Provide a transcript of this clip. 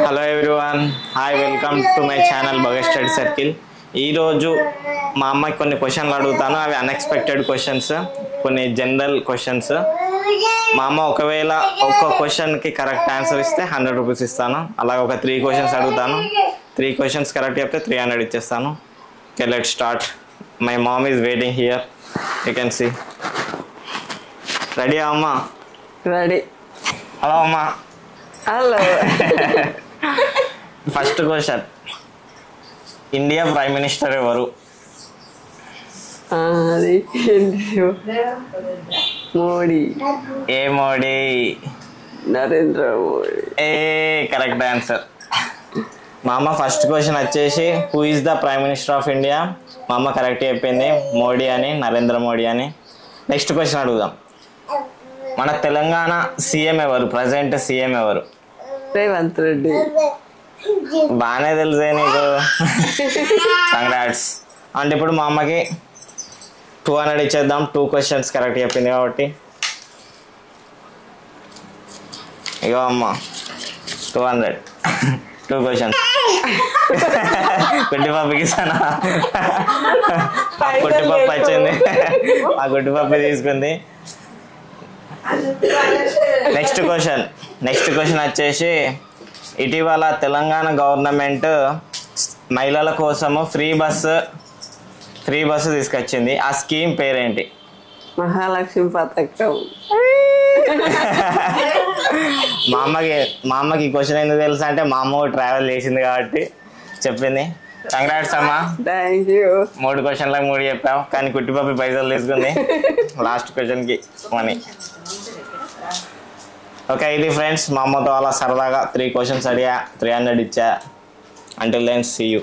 Hello everyone, hi, welcome to my channel Bhagat study circle. ఈరోజు మా అమ్మకి కొన్ని క్వశ్చన్లు అడుగుతాను. అవి అన్ఎక్స్పెక్టెడ్ క్వశ్చన్స్, కొన్ని జనరల్ క్వశ్చన్స్. మా అమ్మ ఒకవేళ ఒక్క క్వశ్చన్కి కరెక్ట్ ఆన్సర్ ఇస్తే 100 రూపీస్ ఇస్తాను. అలాగే ఒక 3 క్వశ్చన్స్ అడుగుతాను. 3 క్వశ్చన్స్ కరెక్ట్ చెప్తే 300 ఇచ్చేస్తాను. Okay, let start. My mom is waiting here, you can see. Ready అమ్మ? రెడీ. హలో అమ్మ. Hello. First question, India prime minister ఎవరు? అది మోడీ. ఏ Modi? Narendra Modi. A correct answer. మా అమ్మ ఫస్ట్ క్వశ్చన్ వచ్చేసి who is the prime minister of India? మా అమ్మ కరెక్ట్ చెప్పింది, మోడీ అని, నరేంద్ర మోడీ అని. నెక్స్ట్ క్వశ్చన్ అడుగుదాం. మన తెలంగాణ సీఎం ఎవరు? ప్రజెంట్ సీఎం ఎవరు? రేవంత్ రెడ్డి. బాగానే తెలుసే నీకు. కంగ్రాట్స్. అంటే ఇప్పుడు మా అమ్మకి 200 ఇచ్చేద్దాం. 2 క్వశ్చన్స్ కరెక్ట్ చెప్పింది కాబట్టి. ఇగో అమ్మ 200, 2 క్వశ్చన్స్. గుడ్డిపప్పుకి ఇస్తానా? గుడ్డిపప్పు వచ్చింది, ఆ గుడ్డిపప్పు తీసుకుంది. నెక్స్ట్ క్వశ్చన్ వచ్చేసి ఇటీవల తెలంగాణ గవర్నమెంట్ మహిళల కోసము ఫ్రీ బస్సు తీసుకొచ్చింది. ఆ స్కీమ్ పేరేంటి? మహాలక్ష్మి పథకం. మా అమ్మకి ఈ క్వశ్చన్ ఎందుకు తెలుసా అంటే మా అమ్మ ట్రావెల్ చేసింది కాబట్టి చెప్పింది. కంగ్రాట్స్ అమ్మా. Thank you. 3 క్వశ్చన్లకు 3 చెప్పావు, కానీ కుట్టిపప్పి పైసలు తీసుకుంది. లాస్ట్ క్వశ్చన్కి మనీ. ఓకే, ఇది ఫ్రెండ్స్ మా అమ్మతో అలా సరదాగా 3 క్వశ్చన్స్ అడిగా, 300 ఇచ్చా. Until then see you.